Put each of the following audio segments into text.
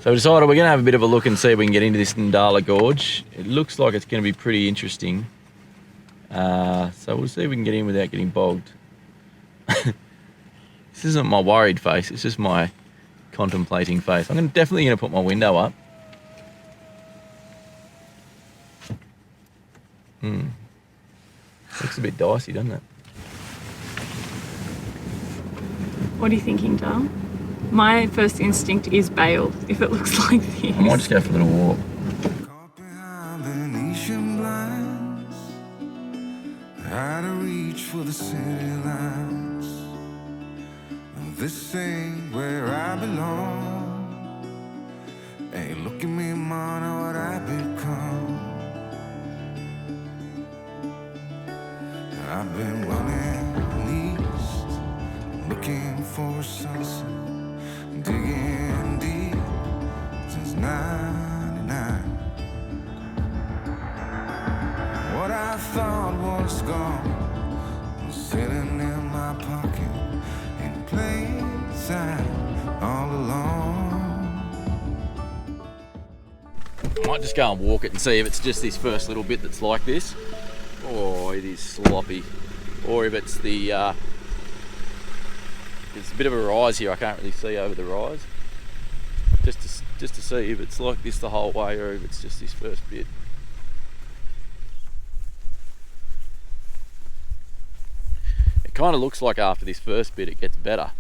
So we decided we're going to have a bit of a look and see if we can get into this Ndala Gorge. It looks like it's going to be pretty interesting. So we'll see if we can get in without getting bogged. This isn't my worried face, it's just my contemplating face. I'm definitely going to put my window up. Looks a bit dicey, doesn't it? What are you thinking, Dale? My first instinct is bail if it looks like this. I might just go for a little walk. How to reach for the city lights. This ain't where I belong. Hey, look at me, man, what I've become. I've been running east, looking for a sunset, digging deep since '99. What I thought was gone was sitting in my pocket in plain sight all along. I might just go and walk it and see if it's just this first little bit that's like this. Oh, it is sloppy. Or if it's the, there's a bit of a rise here, I can't really see over the rise. Just to see if it's like this the whole way or if it's just this first bit. It kind of looks like after this first bit it gets better.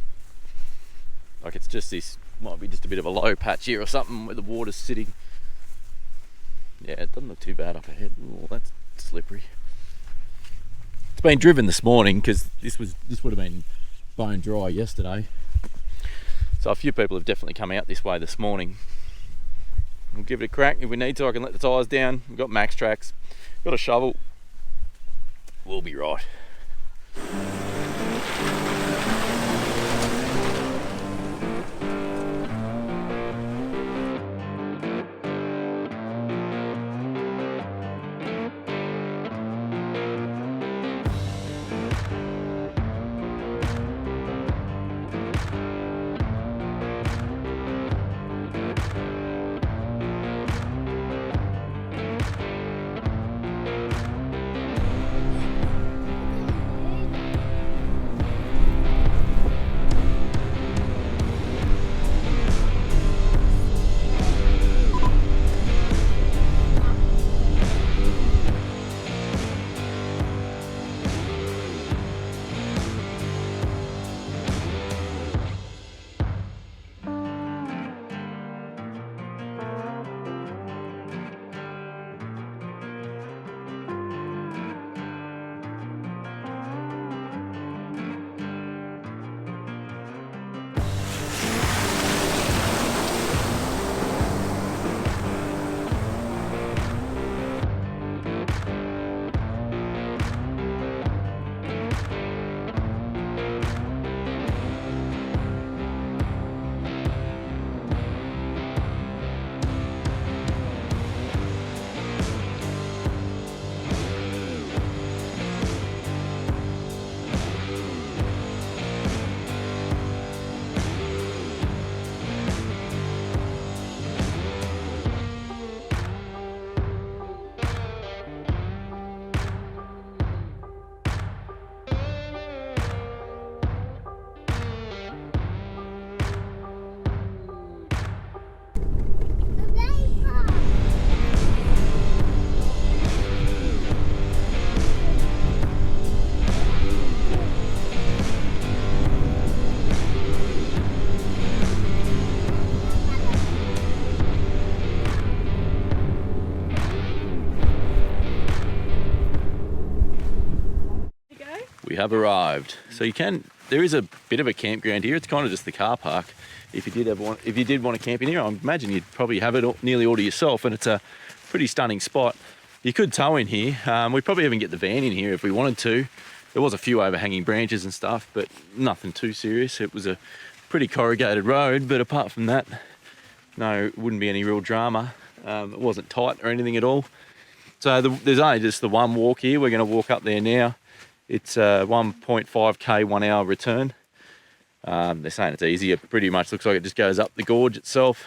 Like it's just this, might be just a bit of a low patch here or something where the water's sitting. Yeah, it doesn't look too bad up ahead. Oh, that's slippery. It's been driven this morning because this would have been bone dry yesterday. So a few people have definitely come out this way this morning. We'll give it a crack. If we need to, I can let the tyres down. We've got max tracks, got a shovel. We'll be right. We have arrived. So there is a bit of a campground here. It's kind of just the car park. If you did want to camp in here, I imagine you'd probably have it nearly all to yourself, and it's a pretty stunning spot. You could tow in here. We probably even get the van in here if we wanted to. There was a few overhanging branches and stuff, but nothing too serious. It was a pretty corrugated road, but apart from that, no, it wouldn't be any real drama. It wasn't tight or anything at all. So there's only just the one walk here. We're going to walk up there now. It's a 1.5k 1 hour return. They're saying it's easier. Pretty much looks like it just goes up the gorge itself.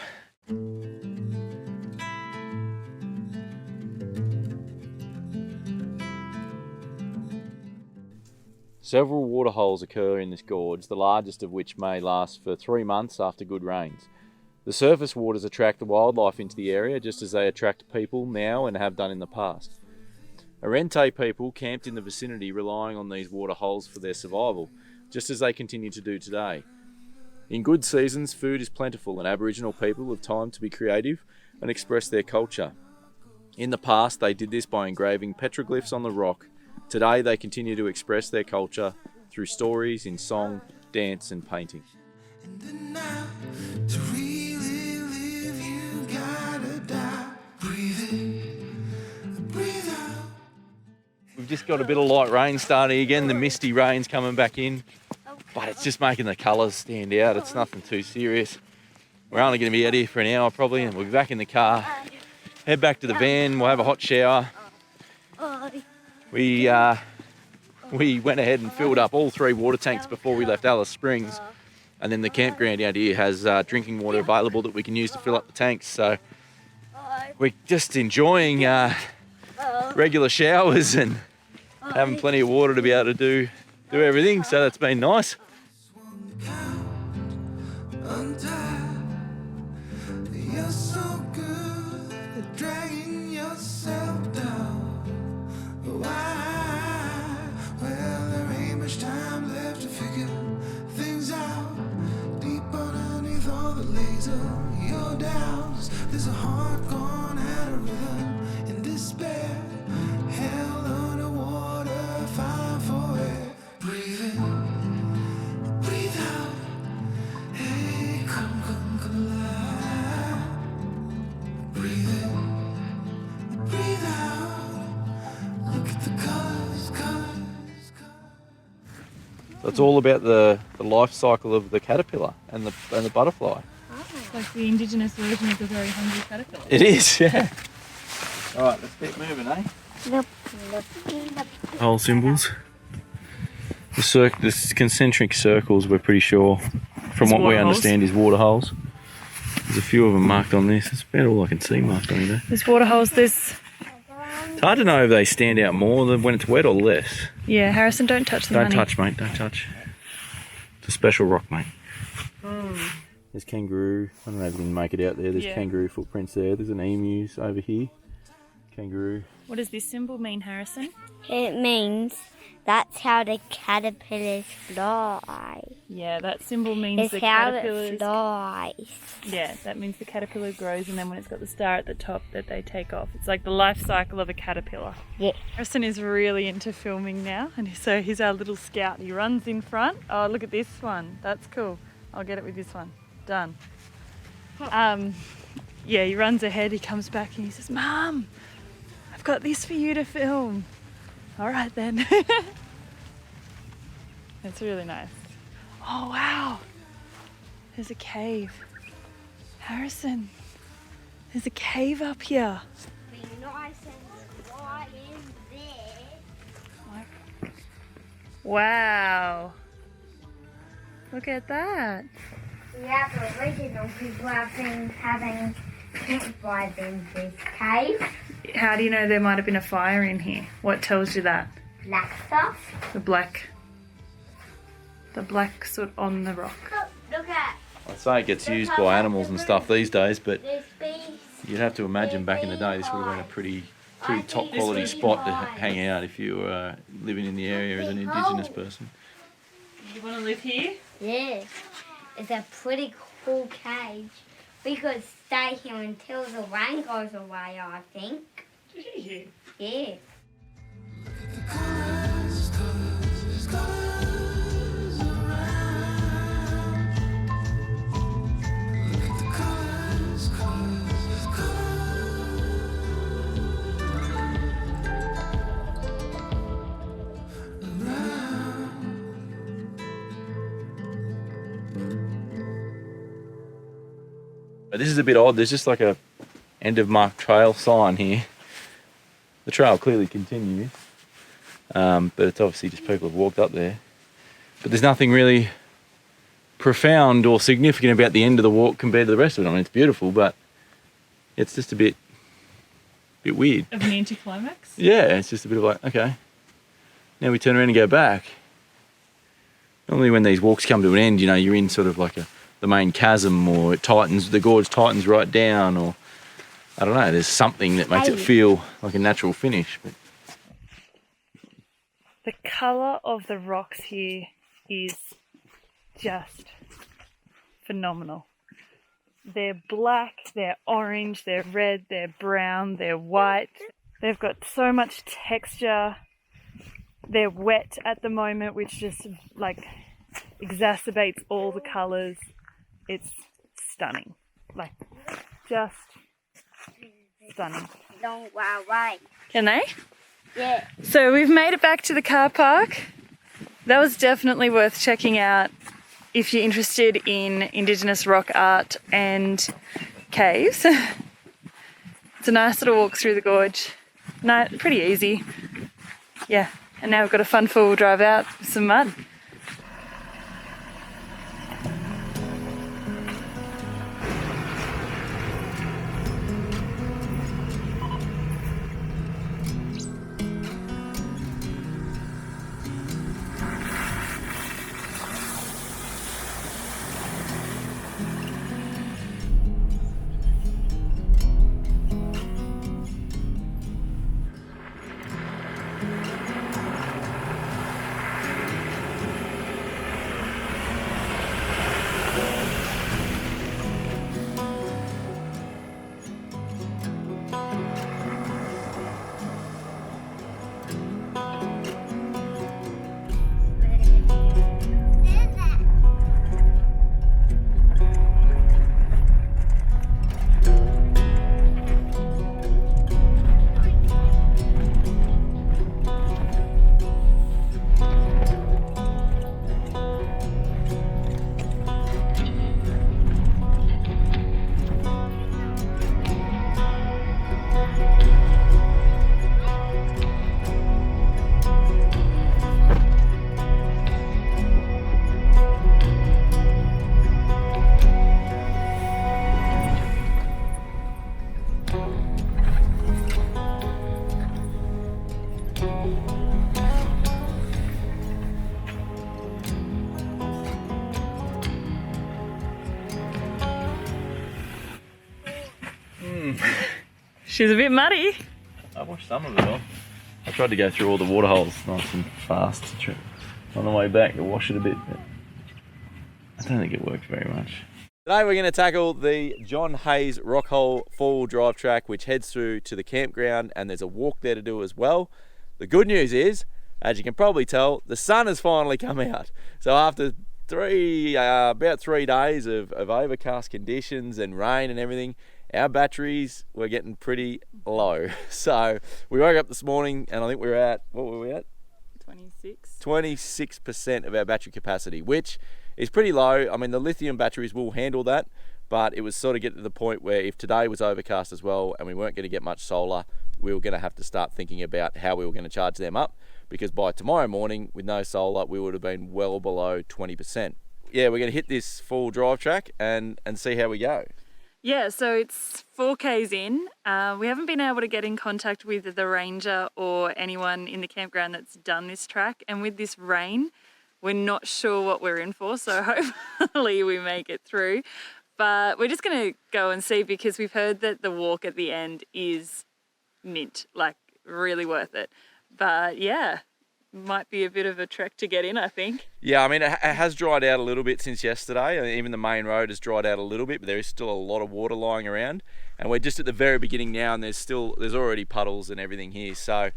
Several water holes occur in this gorge, the largest of which may last for 3 months after good rains. The surface waters attract the wildlife into the area just as they attract people now and have done in the past. Arrente people camped in the vicinity relying on these water holes for their survival, just as they continue to do today. In good seasons, food is plentiful and Aboriginal people have time to be creative and express their culture. In the past, they did this by engraving petroglyphs on the rock. Today, they continue to express their culture through stories in song, dance and painting. And then now, to really live, you gotta die. Breathe in, breathe out. We've just got a bit of light rain starting again. The misty rain's coming back in, but it's just making the colours stand out. It's nothing too serious. We're only going to be out here for an hour probably, and we'll be back in the car. Head back to the van. We'll have a hot shower. We went ahead and filled up all 3 water tanks before we left Alice Springs, and then the campground out here has drinking water available that we can use to fill up the tanks. So we're just enjoying regular showers and having plenty of water to be able to do everything. So that's been nice. You're so good at dragging yourself down. Why? Well, there ain't much time left to figure things out. Deep underneath all the laser, your doubts. There's a heart gone out of rhythm in despair. Hell underwater, fine for air. Breathe in, breathe out. Hey, come alive. Breathe in, breathe out. Look at the colours, colours, colours. So it's all about the life cycle of the caterpillar and the butterfly. It's like the indigenous version of the very hungry caterpillar. It is, yeah. All right, let's keep moving, eh? Hole symbols. The concentric circles, we're pretty sure, from what we understand, is water holes. There's a few of them marked on this. That's about all I can see marked on there. There's water holes. It's hard to know if they stand out more than when it's wet or less. Yeah, Harrison, don't touch them. Don't touch, mate. Don't touch. It's a special rock, mate. There's kangaroo. I don't know if you can make it out there. There's kangaroo footprints there. There's an emus over here. Kangaroo. What does this symbol mean, Harrison? It means that's how the caterpillars fly. Yeah, that symbol means It's the how caterpillars. it flies. Yeah, that means the caterpillar grows, and then when it's got the star at the top, that they take off. It's like the life cycle of a caterpillar. Yeah. Harrison is really into filming now, and so he's our little scout. He runs in front. Oh, look at this one. That's cool. I'll get it with this one. Done. Yeah, he runs ahead. He comes back and he says, "Mum, I've got this for you to film." All right then. It's really nice. Oh wow, there's a cave. Harrison, there's a cave up here. Be nice and quiet in there. Wow. Look at that. The Aboriginal people have been having campfires in this cave. How do you know there might have been a fire in here? What tells you that? Black stuff. The black soot on the rock. Look at I'd say it gets used by animals and stuff these days, but this beast. you'd have to imagine back in the day this would have been a pretty top quality spot to hang out if you were living in the area as an Indigenous person. You want to live here? Yes. It's a pretty cool cage. We could stay here until the rain goes away, I think. Yeah. The colours, colours, colours around. Look at the colours, colours, colours around. But this is a bit odd. There's just like a end of marked trail sign here. The trail clearly continues, but it's obviously just people have walked up there. But there's nothing really profound or significant about the end of the walk compared to the rest of it. I mean, it's beautiful, but it's just a bit weird. Of an anticlimax? Yeah, it's just a bit of like, okay, now we turn around and go back. Normally when these walks come to an end, you know, you're in sort of like the main chasm, or the gorge tightens right down, or I don't know, there's something that makes it feel like a natural finish. But the colour of the rocks here is just phenomenal. They're black, they're orange, they're red, they're brown, they're white. They've got so much texture. They're wet at the moment, which just like exacerbates all the colours. It's stunning. Like, just stunning. Don't worry. Can they? Yeah. So we've made it back to the car park. That was definitely worth checking out if you're interested in Indigenous rock art and caves. It's a nice little walk through the gorge. No, pretty easy. Yeah, and now we've got a fun four-wheel drive out with some mud. She's a bit muddy. I washed some of it off. I tried to go through all the water holes nice and fast on the way back to wash it a bit, but I don't think it worked very much. Today we're going to tackle the John Hayes Rockhole four-wheel drive track, which heads through to the campground, and there's a walk there to do as well. The good news is, as you can probably tell, the sun has finally come out. So after about 3 days of overcast conditions and rain and everything, our batteries were getting pretty low. So we woke up this morning and I think we were at, what were we at? 26% of our battery capacity, which is pretty low. I mean, the lithium batteries will handle that, but it was sort of getting to the point where if today was overcast as well and we weren't going to get much solar, we were going to have to start thinking about how we were going to charge them up, because by tomorrow morning with no solar we would have been well below 20%. Yeah, we're going to hit this full drive track and see how we go. Yeah, so it's 4Ks in. We haven't been able to get in contact with the ranger or anyone in the campground that's done this track, and with this rain we're not sure what we're in for, so hopefully we make it through. But we're just going to go and see, because we've heard that the walk at the end is mint, like really worth it. But yeah, might be a bit of a trek to get in, I think. Yeah, I mean, it has dried out a little bit since yesterday. I mean, even the main road has dried out a little bit, but there is still a lot of water lying around. And we're just at the very beginning now, and there's already puddles and everything here. So,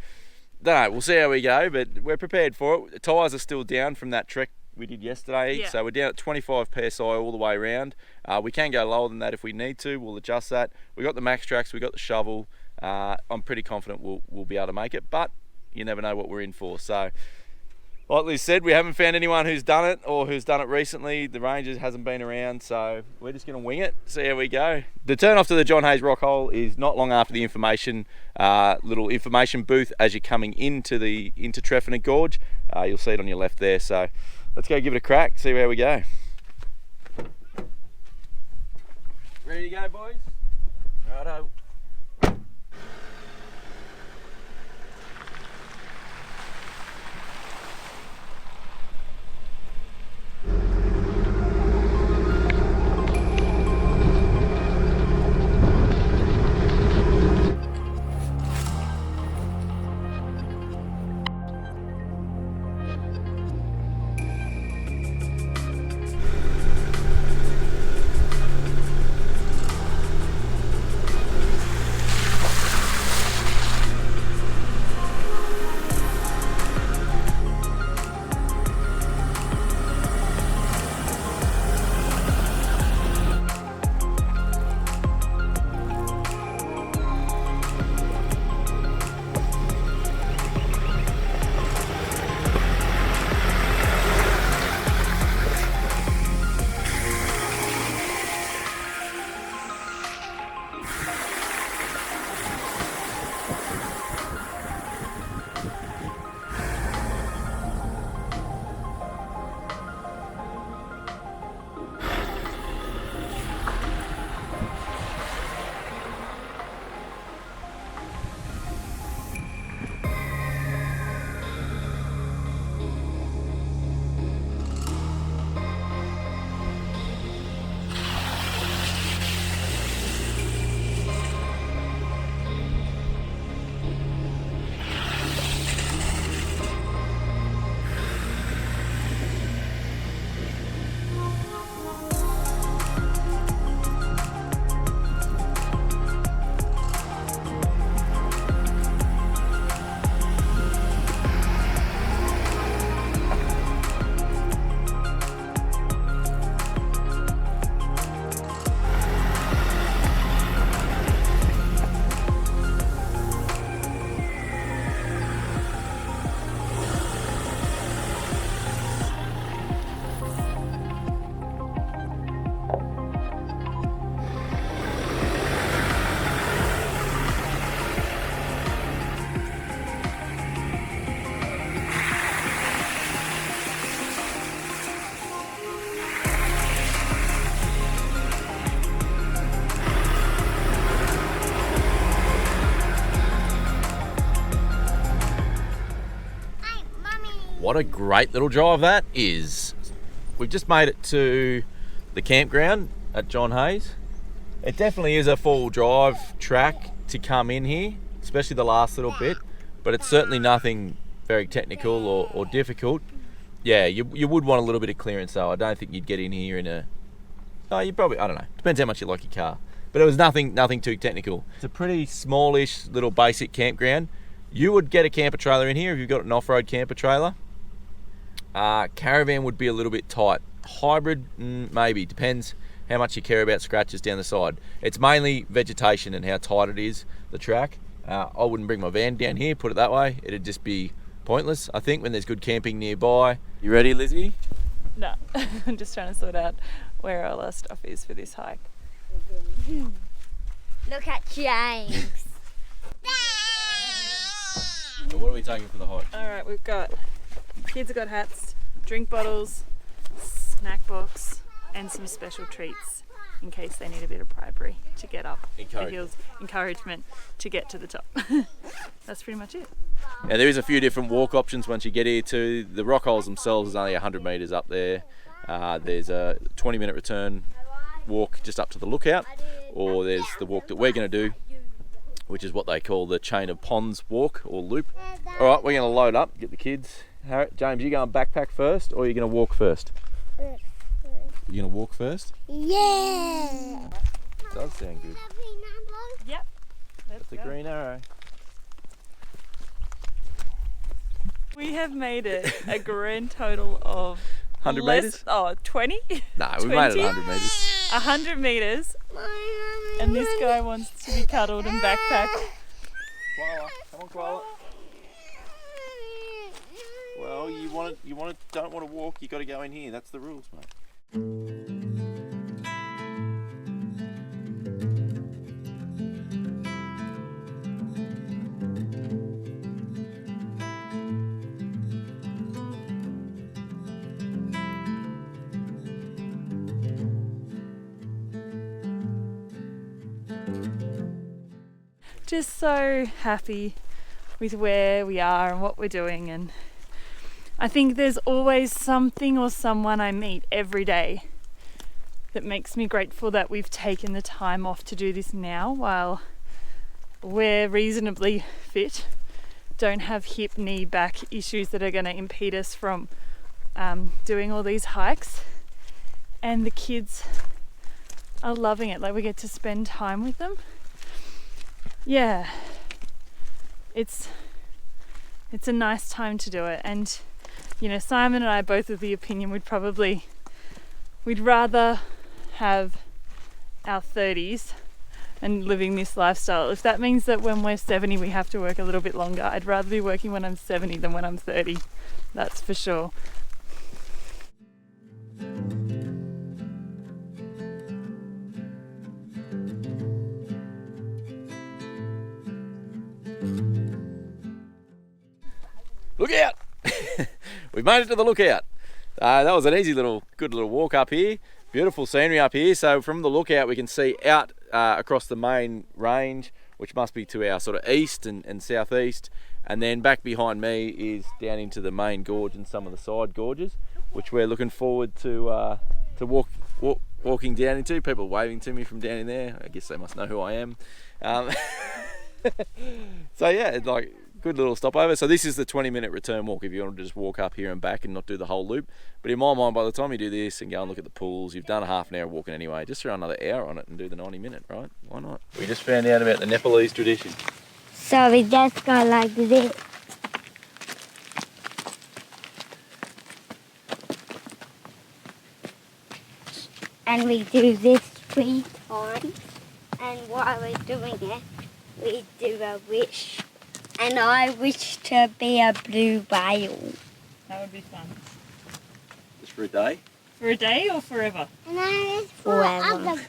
don't know, we'll see how we go, but we're prepared for it. The tyres are still down from that trek we did yesterday. Yeah. So we're down at 25 PSI all the way around. We can go lower than that if we need to. We'll adjust that. We got the max tracks, we got the shovel. I'm pretty confident we'll be able to make it, but you never know what we're in for. So, like Liz said, we haven't found anyone who's done it or who's done it recently. The Rangers hasn't been around, so we're just going to wing it, see how we go. The turn off to the John Hayes Rock Hole is not long after the little information booth as you're coming into Treffernon Gorge. You'll see it on your left there, so let's go give it a crack, see where we go. Ready to go, boys? Righto. What a great little drive that is. We've just made it to the campground at John Hayes. It definitely is a four-wheel drive track to come in here, especially the last little bit, but it's certainly nothing very technical or difficult. Yeah, you would want a little bit of clearance though. I don't think you'd get in here in a... Oh, you probably, I don't know. Depends how much you like your car. But it was nothing too technical. It's a pretty smallish little basic campground. You would get a camper trailer in here if you've got an off-road camper trailer. Caravan would be a little bit tight. Hybrid, maybe. Depends how much you care about scratches down the side. It's mainly vegetation and how tight it is, the track. I wouldn't bring my van down here, put it that way. It'd just be pointless, I think, when there's good camping nearby. You ready, Lizzie? No, I'm just trying to sort out where all our stuff is for this hike. Look at James. So what are we taking for the hike? Alright, kids have got hats, drink bottles, snack box, and some special treats in case they need a bit of bribery to get up the hills. Encouragement to get to the top. That's pretty much it. Now there is a few different walk options once you get here too. The rock holes themselves is only 100 metres up there. There's a 20-minute return walk just up to the lookout, or there's the walk that we're going to do, which is what they call the Chain of Ponds walk or loop. All right, we're going to load up, get the kids. James, you going backpack first or are you going to walk first? You going to walk first? Yeah. Does sound good. Yep. That's a green arrow. We have made it a grand total of 100 metres? 20? No, we made it 100 metres. 100 metres. And this guy wants to be cuddled and backpacked. Koala, come on, Koala. Well, don't want to walk, you got to go in here. That's the rules, mate. Just so happy with where we are and what we're doing, and I think there's always something or someone I meet every day that makes me grateful that we've taken the time off to do this now while we're reasonably fit, don't have hip, knee, back issues that are going to impede us from doing all these hikes, and the kids are loving it. Like, we get to spend time with them. Yeah, it's a nice time to do it. And you know, Simon and I are both of the opinion we'd rather have our 30s and living this lifestyle. If that means that when we're 70 we have to work a little bit longer, I'd rather be working when I'm 70 than when I'm 30. That's for sure. Look out! We've made it to the lookout. That was an easy good little walk up here. Beautiful scenery up here. So from the lookout we can see out across the main range, which must be to our sort of east and southeast. And then back behind me is down into the main gorge and some of the side gorges, which we're looking forward to walking down into. People waving to me from down in there. I guess they must know who I am. So yeah, like, good little stopover. So this is the 20-minute return walk if you want to just walk up here and back and not do the whole loop. But in my mind, by the time you do this and go and look at the pools, you've done a half an hour walking anyway. Just throw another hour on it and do the 90-minute, right? Why not? We just found out about the Nepalese tradition. So we just go like this. And we do this 3 times. And while we're doing it, we do a wish. And I wish to be a blue whale. That would be fun. Just for a day? For a day or forever? No, forever.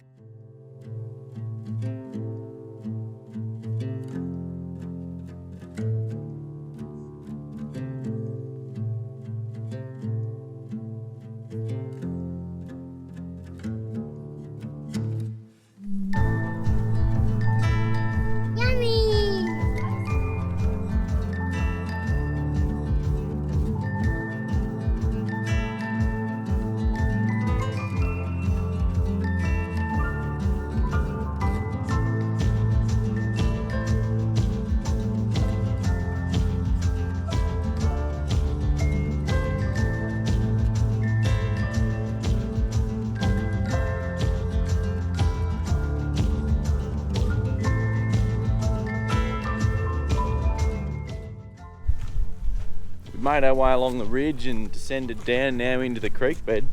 Made our way along the ridge and descended down now into the creek bed,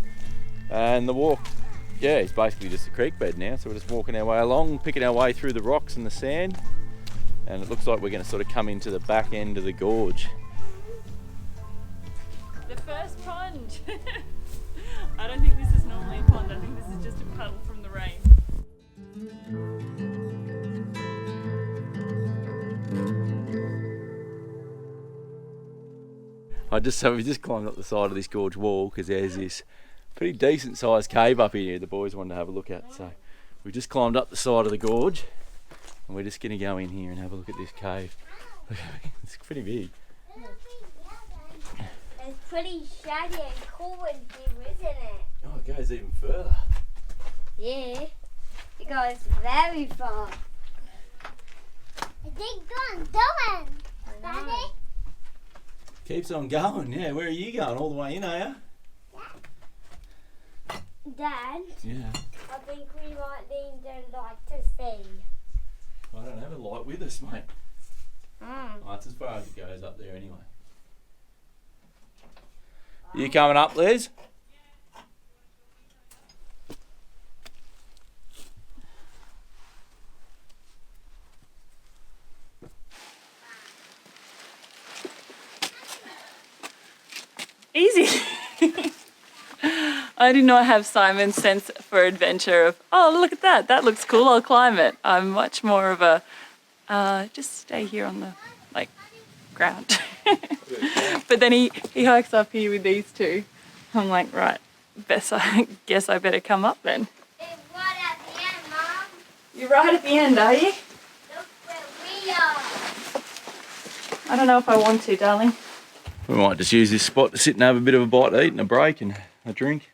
and the walk, yeah, it's basically just a creek bed now. So we're just walking our way along, picking our way through the rocks and the sand, and it looks like we're going to sort of come into the back end of the gorge. The first pond. I don't think this is normally a pond. I think this is just a puddle from the rain. We just climbed up the side of this gorge wall because there's this pretty decent sized cave up here the boys wanted to have a look at. So we just climbed up the side of the gorge and we're just going to go in here and have a look at this cave. It's pretty big. It's pretty shady and cool in here, isn't it? Oh, it goes even further. Yeah, it goes very far. It's going. Daddy? Keeps on going, yeah. Where are you going? All the way in, are you? Dad? Yeah. I think we might need the light to see. I don't have a light with us, mate. Mm. Oh, it's as far as it goes up there anyway. You coming up, Liz? Easy. I do not have Simon's sense for adventure of, oh, look at that. That looks cool. I'll climb it. I'm much more of a, just stay here on the, ground. But then he hikes up here with these two. I'm like, right, guess I better come up then. It's right at the end, Mum. You're right at the end, are you? Look where we are. I don't know if I want to, darling. We might just use this spot to sit and have a bit of a bite to eat and a break and a drink.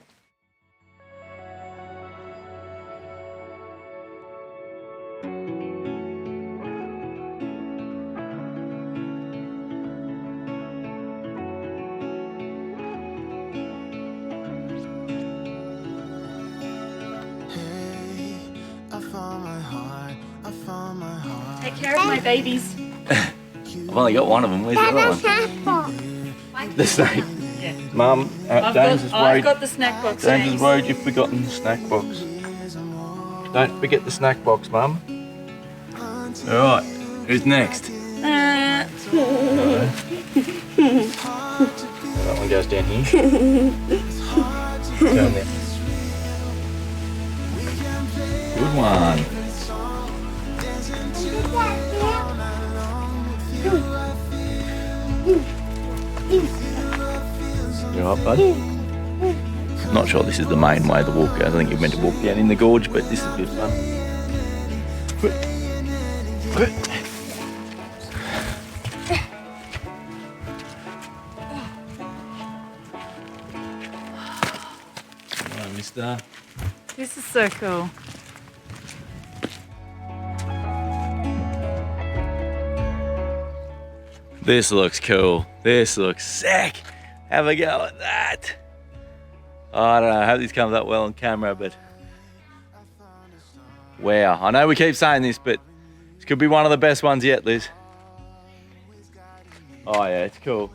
Take care of my babies. I've only got one of them. Where's the other one? The snake. Yeah. Mum, James is I've worried. got the snack box. James is worried you've forgotten the snack box. Don't forget the snack box, Mum. Alright, who's next? That one goes down here. Down there. Good one. You alright, bud? Not sure this is the main way the walk goes. I think you're meant to walk down in the gorge, but this is good fun. Hello, mister. This is so cool. This looks cool. This looks sick. Have a go at that. I don't know. I hope this comes up well on camera, but wow. I know we keep saying this, but this could be one of the best ones yet, Liz. Oh yeah, it's cool.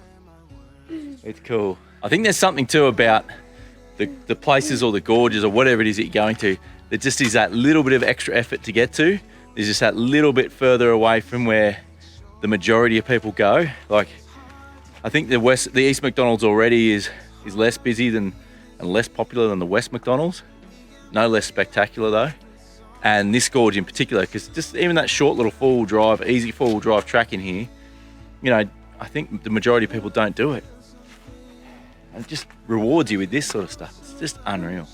It's cool. I think there's something too about the places or the gorges or whatever it is that you're going to. There just is that little bit of extra effort to get to. There's just that little bit further away from where the majority of people go. Like, I think the East MacDonnell's already is less busy and less popular than the West MacDonnell's. No less spectacular though. And this gorge in particular, because just even that short little four-wheel drive, easy four-wheel drive track in here, you know, I think the majority of people don't do it. And it just rewards you with this sort of stuff. It's just unreal.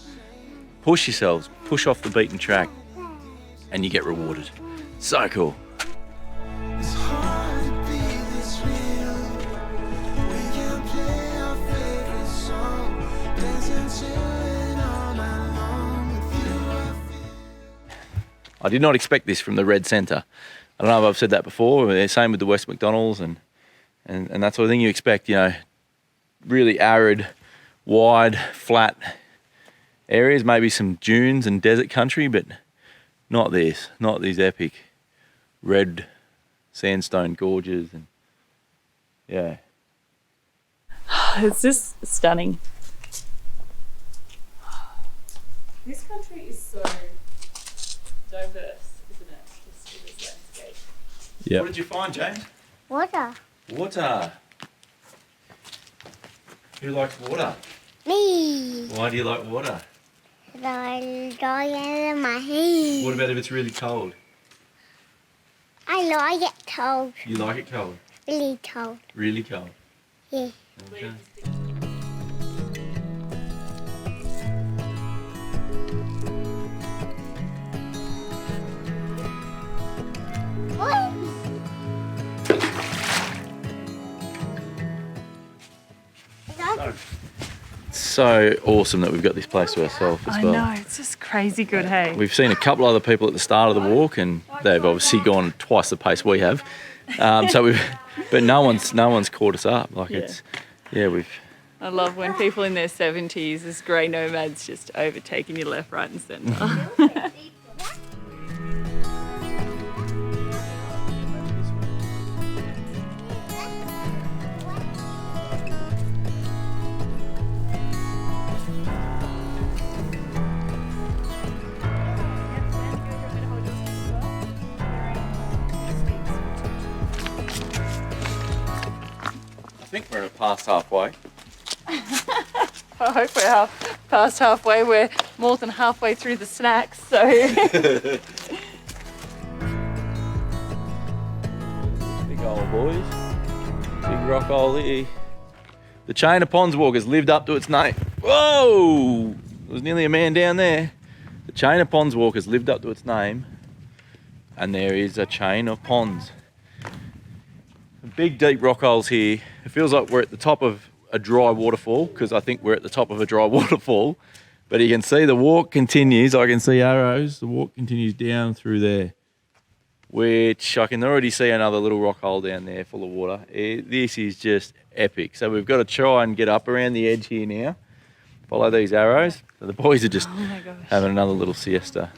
Push yourselves, push off the beaten track, and you get rewarded. So cool. It's hard to be this real. We can play our favorite song, dancing, chilling all night long with you. I did not expect this from the red centre. I don't know if I've said that before. Same with the West MacDonnell's and that sort of thing. You expect, you know, really arid, wide, flat areas, maybe some dunes and desert country, but not this. Not these epic red sandstone gorges and yeah. It's just stunning. This country is so diverse, isn't it? Just in this landscape. Yeah. What did you find, James? Water. Water. Who likes water? Me. Why do you like water? I like it in my hand. What about if it's really cold? I like it cold. You like it cold? Really cold. Really cold? Yeah. Okay. What? So awesome that we've got this place to ourselves as well. I know, it's just crazy good, hey? We've seen a couple other people at the start of the walk, and they've obviously gone twice the pace we have. But no one's caught us up. Like we've. I love when people in their 70s, as grey nomads, just overtaking you left, right, and centre. I think we're past halfway. I hope we're past halfway. We're more than halfway through the snacks, so. Big old boys. Big rock ollie. The Chain of Ponds walk has lived up to its name. Whoa! There was nearly a man down there. The Chain of Ponds walk has lived up to its name. and there is a chain of ponds. Big deep rock holes here. It feels like we're at the top of a dry waterfall, because I think we're at the top of a dry waterfall. But you can see the walk continues. I can see arrows. The walk continues down through there, which I can already see another little rock hole down there full of water. This is just epic. So we've got to try and get up around the edge here now. Follow these arrows. So the boys are just having another little siesta.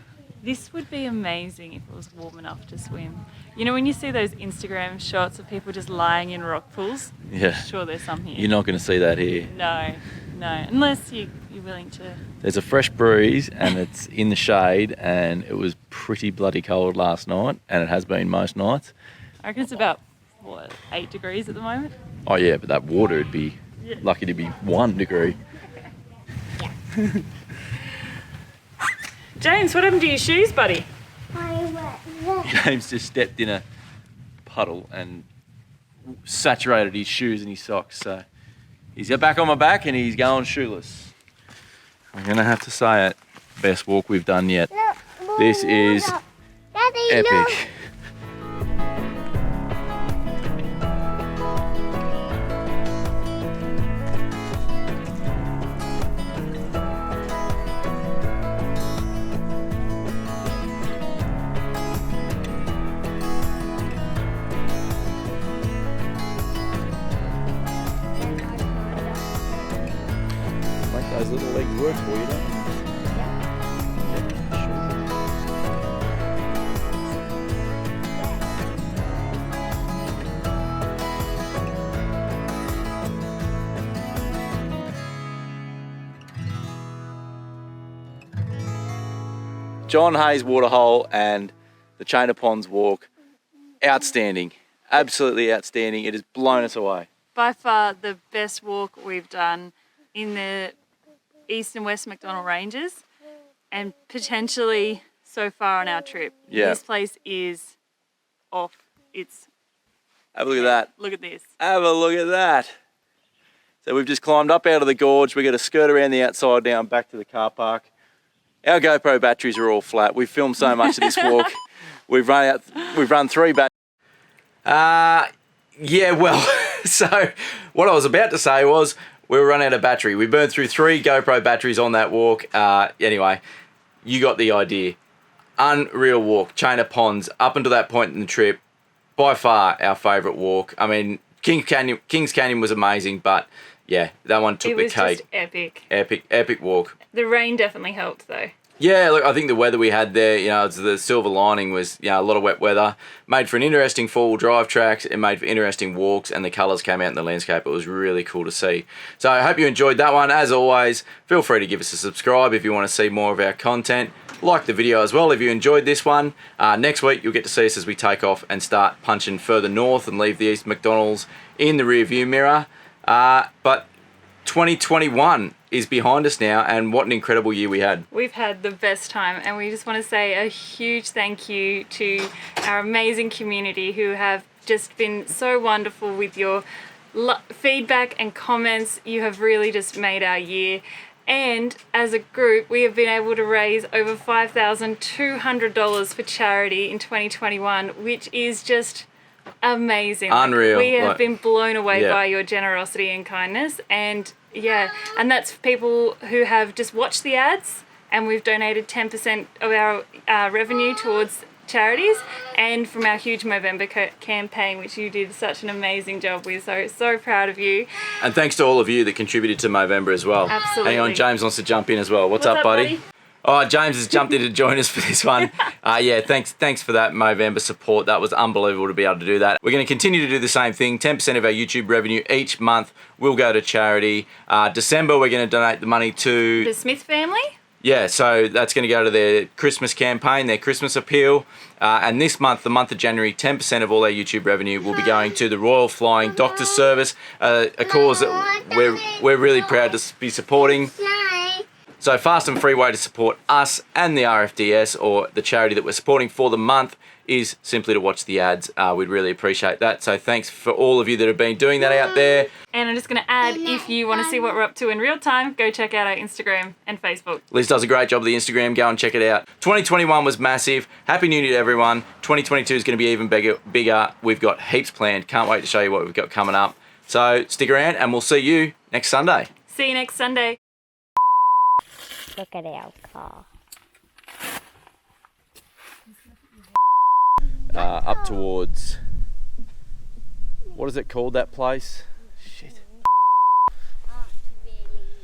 This would be amazing if it was warm enough to swim. You know when you see those Instagram shots of people just lying in rock pools? Yeah. Sure, there's some here. You're not going to see that here. No, unless you're willing to. There's a fresh breeze and it's in the shade, and it was pretty bloody cold last night, and it has been most nights. I reckon it's about, 8 degrees at the moment? Oh yeah, but that water would be lucky to be 1 degree. James, what happened to your shoes, buddy? James just stepped in a puddle and saturated his shoes and his socks, so he's got back on my back and he's going shoeless. I'm gonna have to say it, best walk we've done yet. This is epic. Those little legs work for you, don't they? John Hayes Waterhole and the Chain of Ponds walk, outstanding, absolutely outstanding. It has blown us away. By far the best walk we've done in the East and West MacDonnell Ranges, and potentially so far on our trip. Yeah. This place is off. It's. Have a look at that. Look at this. Have a look at that. So we've just climbed up out of the gorge. We're going to skirt around the outside now and back to the car park. Our GoPro batteries are all flat. We've filmed so much of this walk. We've run 3 batteries. Yeah, well, so what I was about to say was we were running out of battery. We burned through 3 GoPro batteries on that walk. Anyway, you got the idea. Unreal walk, Chain of Ponds, up until that point in the trip, by far our favourite walk. I mean, Kings Canyon was amazing, but yeah, that one took the cake. It was just epic. Epic walk. The rain definitely helped though. Yeah, look, I think the weather we had there, it's the silver lining was, a lot of wet weather. Made for an interesting four-wheel drive tracks. It made for interesting walks, and the colours came out in the landscape. It was really cool to see. So I hope you enjoyed that one. As always, feel free to give us a subscribe if you want to see more of our content. Like the video as well if you enjoyed this one. Next week, you'll get to see us as we take off and start punching further north and leave the East MacDonnells in the rear-view mirror. But 2021 is behind us now, and what an incredible year we had. We've had the best time, and we just want to say a huge thank you to our amazing community who have just been so wonderful with your feedback and comments. You have really just made our year. And as a group, we have been able to raise over $5,200 for charity in 2021, which is just amazing. Unreal. We have been blown away by your generosity and kindness, and and that's for people who have just watched the ads, and we've donated 10% of our revenue towards charities, and from our huge Movember campaign, which you did such an amazing job with. So proud of you. And thanks to all of you that contributed to Movember as well. Absolutely. Hang on, James wants to jump in as well. What's up, buddy? Oh, James has jumped in to join us for this one. Thanks for that Movember support. That was unbelievable to be able to do that. We're going to continue to do the same thing. 10% of our YouTube revenue each month will go to charity. December, we're going to donate the money to the Smith family. Yeah, so that's going to go to their Christmas campaign, their Christmas appeal. And this month, the month of January, 10% of all our YouTube revenue will be going to the Royal Flying Doctor Service, a cause that we're really proud to be supporting. So fast and free way to support us and the RFDS, or the charity that we're supporting for the month, is simply to watch the ads. We'd really appreciate that. So thanks for all of you that have been doing that out there. And I'm just going to add, if you want to see what we're up to in real time, go check out our Instagram and Facebook. Liz does a great job with the Instagram. Go and check it out. 2021 was massive. Happy New Year to everyone. 2022 is going to be even bigger. We've got heaps planned. Can't wait to show you what we've got coming up. So stick around and we'll see you next Sunday. See you next Sunday. Look at our car. Up towards, what is it called, that place? Shit.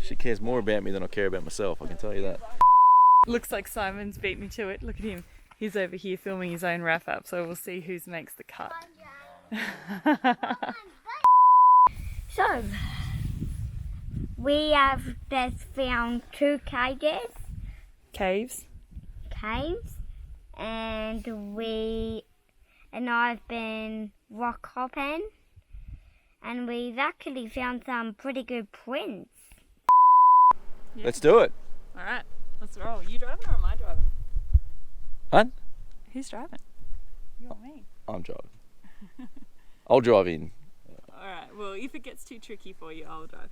She cares more about me than I care about myself, I can tell you that. Looks like Simon's beat me to it. Look at him. He's over here filming his own wrap up, so we'll see who makes the cut. So, we have just found 2 caves, and I've been rock hopping, and we've actually found some pretty good prints. Yeah. Let's do it. Alright, let's roll. Are you driving or am I driving? What? Who's driving? You or me? I'm driving. I'll drive in. Alright, well if it gets too tricky for you, I'll drive.